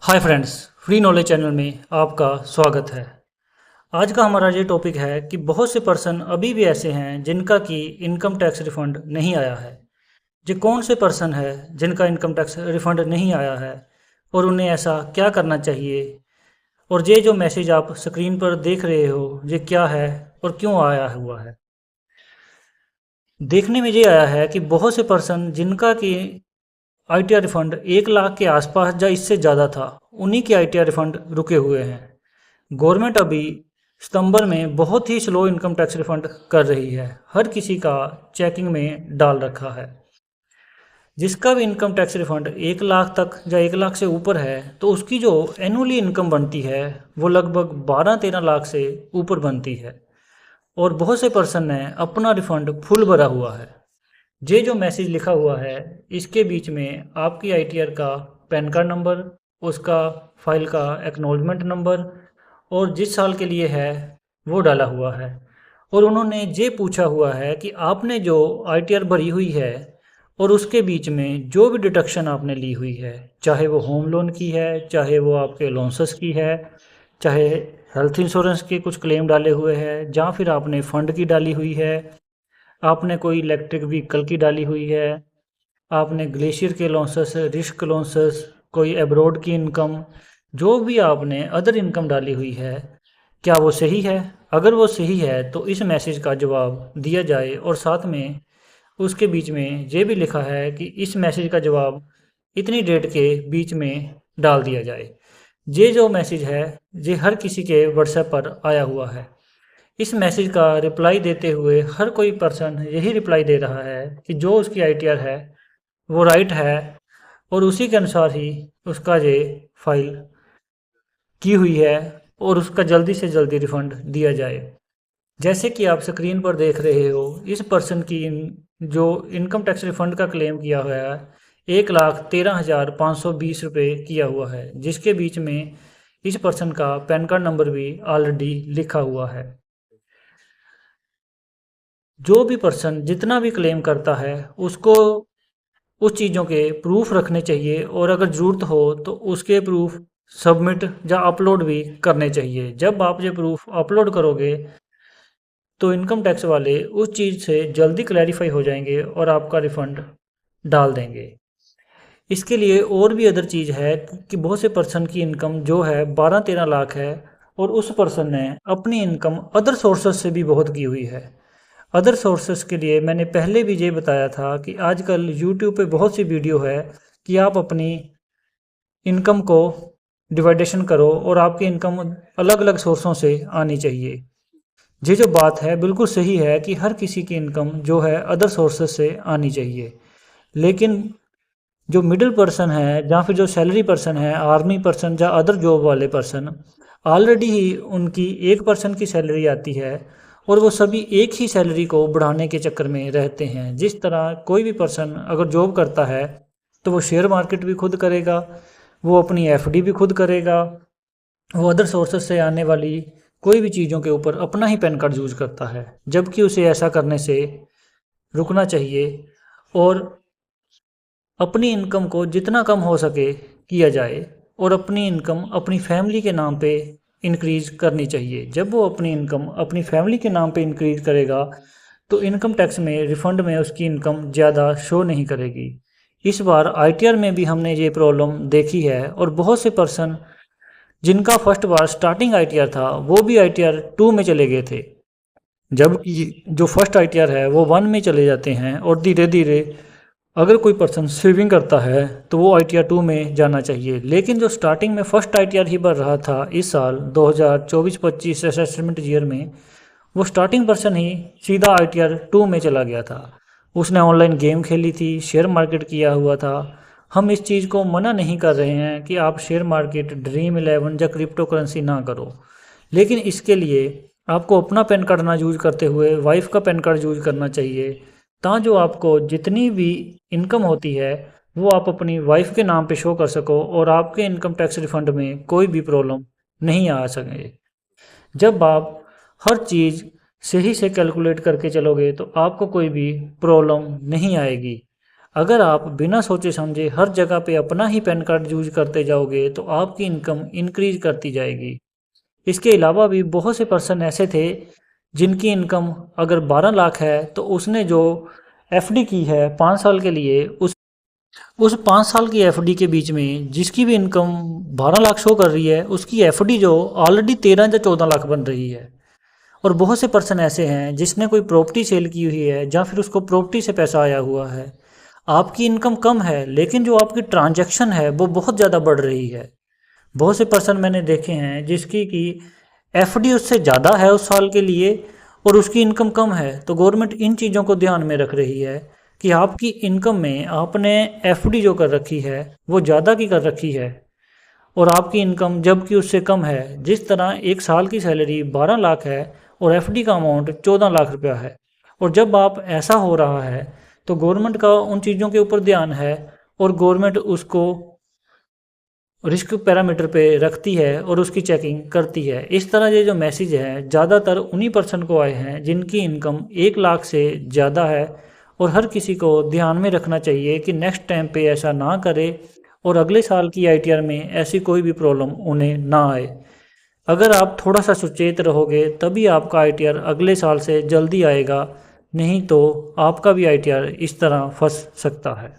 Hi friends, free knowledge channel में आपका स्वागत है। आज का हमारा ये टॉपिक है कि बहुत से पर्सन अभी भी ऐसे हैं जिनका कि इनकम टैक्स रिफंड नहीं आया है। ये कौन से पर्सन है जिनका इनकम टैक्स रिफंड नहीं आया है और उन्हें ऐसा क्या करना चाहिए, और ये जो मैसेज आप स्क्रीन पर देख रहे हो ये क्या है और क्यों आया हुआ है। देखने में ये आया है कि बहुत से पर्सन जिनका कि आईटीआर रिफंड 1 लाख के आसपास या इससे ज़्यादा था, उन्हीं के आईटीआर रिफंड रुके हुए हैं। गवर्नमेंट अभी सितंबर में बहुत ही स्लो इनकम टैक्स रिफंड कर रही है, हर किसी का चेकिंग में डाल रखा है। जिसका भी इनकम टैक्स रिफंड 1 लाख तक या 1 लाख से ऊपर है तो उसकी जो एनुअली इनकम बनती है वो लगभग 12-13 लाख से ऊपर बनती है, और बहुत से पर्सन ने अपना रिफंड फुल भरा हुआ है। ये जो मैसेज लिखा हुआ है इसके बीच में आपकी आईटीआर का पैन कार्ड नंबर, उसका फाइल का एक्नॉलेजमेंट नंबर और जिस साल के लिए है वो डाला हुआ है। और उन्होंने ये पूछा हुआ है कि आपने जो आईटीआर भरी हुई है और उसके बीच में जो भी डिडक्शन आपने ली हुई है, चाहे वो होम लोन की है, चाहे वो आपके लोन्सेस की है, चाहे हेल्थ इंश्योरेंस के कुछ क्लेम डाले हुए हैं, या फिर आपने फ़ंड की डाली हुई है, आपने कोई इलेक्ट्रिक व्हीकल की डाली हुई है, आपने ग्लेशियर के लॉन्सेस, रिस्क लॉन्सेस, कोई एब्रॉड की इनकम, जो भी आपने अदर इनकम डाली हुई है, क्या वो सही है? अगर वो सही है तो इस मैसेज का जवाब दिया जाए, और साथ में उसके बीच में ये भी लिखा है कि इस मैसेज का जवाब इतनी डेट के बीच में डाल दिया जाए। ये जो मैसेज है ये हर किसी के व्हाट्सएप पर आया हुआ है। इस मैसेज का रिप्लाई देते हुए हर कोई पर्सन यही रिप्लाई दे रहा है कि जो उसकी आईटीआर है वो राइट है, और उसी के अनुसार ही उसका ये फाइल की हुई है, और उसका जल्दी से जल्दी रिफंड दिया जाए। जैसे कि आप स्क्रीन पर देख रहे हो, इस पर्सन की जो इनकम टैक्स रिफंड का क्लेम किया हुआ है 1,13,520 रुपये किया हुआ है, जिसके बीच में इस पर्सन का पैन कार्ड नंबर भी ऑलरेडी लिखा हुआ है। जो भी पर्सन जितना भी क्लेम करता है उसको उस चीज़ों के प्रूफ रखने चाहिए, और अगर ज़रूरत हो तो उसके प्रूफ सबमिट या अपलोड भी करने चाहिए। जब आप ये प्रूफ अपलोड करोगे तो इनकम टैक्स वाले उस चीज़ से जल्दी क्लैरिफाई हो जाएंगे और आपका रिफ़ंड डाल देंगे। इसके लिए और भी अदर चीज़ है कि बहुत से पर्सन की इनकम जो है 12-13 लाख है, और उस पर्सन ने अपनी इनकम अदर सोर्सेस से भी बहुत की हुई है। अदर सोर्सेस के लिए मैंने पहले भी ये बताया था कि आजकल यूट्यूब पे बहुत सी वीडियो है कि आप अपनी इनकम को डिवाइडेशन करो और आपकी इनकम अलग अलग सोर्सों से आनी चाहिए। ये जो बात है बिल्कुल सही है कि हर किसी की इनकम जो है अदर सोर्सेस से आनी चाहिए, लेकिन जो मिडिल पर्सन है या फिर जो सैलरी पर्सन है, आर्मी पर्सन या अदर जॉब वाले पर्सन, ऑलरेडी ही उनकी 1% की सैलरी आती है, और वो सभी एक ही सैलरी को बढ़ाने के चक्कर में रहते हैं। जिस तरह कोई भी पर्सन अगर जॉब करता है तो वो शेयर मार्केट भी खुद करेगा, वो अपनी एफडी भी खुद करेगा, वो अदर सोर्सेज से आने वाली कोई भी चीज़ों के ऊपर अपना ही पैन कार्ड यूज करता है, जबकि उसे ऐसा करने से रुकना चाहिए, और अपनी इनकम को जितना कम हो सके किया जाए, और अपनी इनकम अपनी फैमिली के नाम पे इंक्रीज करनी चाहिए। जब वो अपनी इनकम अपनी फैमिली के नाम पे इंक्रीज करेगा तो इनकम टैक्स में रिफंड में उसकी इनकम ज़्यादा शो नहीं करेगी। इस बार आईटीआर में भी हमने ये प्रॉब्लम देखी है, और बहुत से पर्सन जिनका फर्स्ट बार स्टार्टिंग आईटीआर था वो भी आईटीआर 2 में चले गए थे, जबकि जो फर्स्ट आईटीआर है वो 1 में चले जाते हैं, और धीरे धीरे अगर कोई पर्सन सेविंग करता है तो वो आईटीआर 2 में जाना चाहिए। लेकिन जो स्टार्टिंग में फर्स्ट आईटीआर ही भर रहा था इस साल 2024-25 असेसमेंट ईयर में, वो स्टार्टिंग पर्सन ही सीधा आईटीआर 2 में चला गया था। उसने ऑनलाइन गेम खेली थी, शेयर मार्केट किया हुआ था। हम इस चीज़ को मना नहीं कर रहे हैं कि आप शेयर मार्केट, ड्रीम 11 या क्रिप्टो करेंसी ना करो, लेकिन इसके लिए आपको अपना पैन कार्ड ना यूज करते हुए वाइफ का पैन कार्ड यूज करना चाहिए, ताकि जो आपको जितनी भी इनकम होती है वो आप अपनी वाइफ के नाम पे शो कर सको, और आपके इनकम टैक्स रिफंड में कोई भी प्रॉब्लम नहीं आ सके। जब आप हर चीज़ सही से कैलकुलेट करके चलोगे तो आपको कोई भी प्रॉब्लम नहीं आएगी। अगर आप बिना सोचे समझे हर जगह पे अपना ही पैन कार्ड यूज करते जाओगे तो आपकी इनकम इंक्रीज करती जाएगी। इसके अलावा भी बहुत से पर्सन ऐसे थे जिनकी इनकम अगर 12 लाख है तो उसने जो एफडी की है 5 साल के लिए, उस 5 साल की एफडी के बीच में जिसकी भी इनकम 12 लाख शो कर रही है उसकी एफडी जो ऑलरेडी 13 या 14 लाख बन रही है। और बहुत से पर्सन ऐसे हैं जिसने कोई प्रॉपर्टी सेल की हुई है या फिर उसको प्रॉपर्टी से पैसा आया हुआ है। आपकी इनकम कम है लेकिन जो आपकी ट्रांजैक्शन है वो बहुत ज़्यादा बढ़ रही है। बहुत से पर्सन मैंने देखे हैं जिसकी कि एफडी उससे ज़्यादा है उस साल के लिए और उसकी इनकम कम है। तो गवर्नमेंट इन चीज़ों को ध्यान में रख रही है कि आपकी इनकम में आपने एफडी जो कर रखी है वो ज़्यादा की कर रखी है और आपकी इनकम जबकि उससे कम है। जिस तरह एक साल की सैलरी 12 लाख है और एफडी का अमाउंट 14 लाख रुपया है, और जब आप ऐसा हो रहा है तो गवर्नमेंट का उन चीज़ों के ऊपर ध्यान है और गवर्नमेंट उसको रिस्क पैरामीटर पे रखती है और उसकी चेकिंग करती है। इस तरह ये जो मैसेज है ज़्यादातर उन्हीं पर्सन को आए हैं जिनकी इनकम 1 लाख से ज़्यादा है। और हर किसी को ध्यान में रखना चाहिए कि नेक्स्ट टाइम पे ऐसा ना करे और अगले साल की आईटीआर में ऐसी कोई भी प्रॉब्लम उन्हें ना आए। अगर आप थोड़ा सा सुचेत रहोगे तभी आपका आईटीआर अगले साल से जल्दी आएगा, नहीं तो आपका भी आईटीआर इस तरह फंस सकता है।